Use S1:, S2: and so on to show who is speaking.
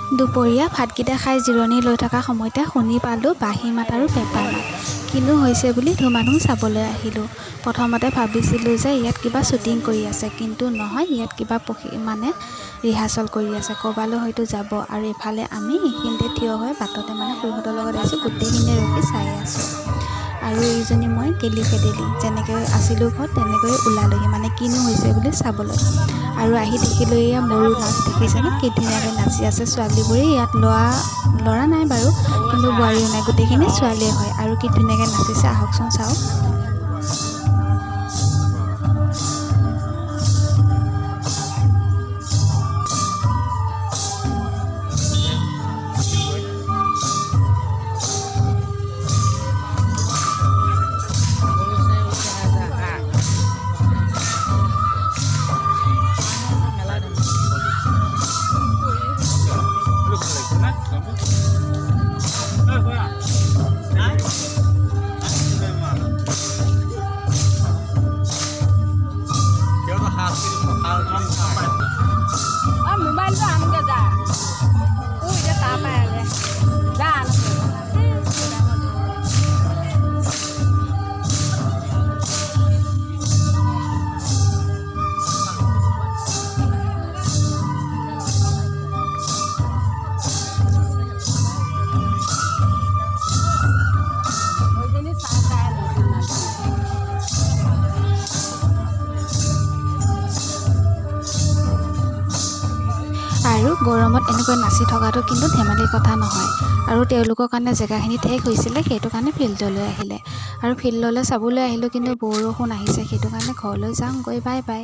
S1: দুপৰীয়া ভাতকেইটা খাই জিৰণি লৈ থকা সময়তে শুনি পালোঁ বাঁহী মাত আৰু পেঁপা মাত। কিনো হৈছে বুলি ধুমাধুম চাবলৈ আহিলোঁ। প্ৰথমতে ভাবিছিলোঁ যে ইয়াত কিবা শ্বুটিং কৰি আছে, কিন্তু নহয়, ইয়াত কিবা ৰিহাৰ্চল কৰি আছে, ক'ৰবালৈ হয়তো যাব। আৰু এফালে আমি এইখিনিতে থিয় হৈ বাটতে খুৰীহঁতৰ লগত আহিছোঁ, গোটেইখিনিয়ে ৰখি চাই আছোঁ। আৰু এইজনী মই কেলি খেদেলি যেনেকৈ আছিলোঁ ঘৰত তেনেকৈ ওলালোহি, কিনো হৈছে বুলি চাবলৈ। আৰু আহি দেখিলোঁ এয়া ময়ূৰ নাচ, দেখিছেনে কি ধুনীয়াকৈ নাচি আছে ছোৱালীবোৰে। ইয়াত ল'ৰা নাই বাৰু, কিন্তু বোৱাৰীও নাই, গোটেইখিনি ছোৱালীয়ে হয়। আৰু কি ধুনীয়াকৈ নাচিছে, আহকচোন চাওক।
S2: মোবাইলটো আনকে যা এতিয়া তাৰ পাই আগে যা
S1: আৰু গৰমত এনেকৈ নাচি থকাটো কিন্তু ধেমালিৰ কথা নহয়। আৰু তেওঁলোকৰ কাৰণে জেগাখিনি ঠেক হৈছিলে, সেইটো কাৰণে ফিল্ডলৈ আহিলে। আৰু ফিল্ডলৈ চাবলৈ আহিলোঁ, কিন্তু বৰষুণ আহিছে, সেইটো কাৰণে ঘৰলৈ যাওঁগৈ। Bye bye.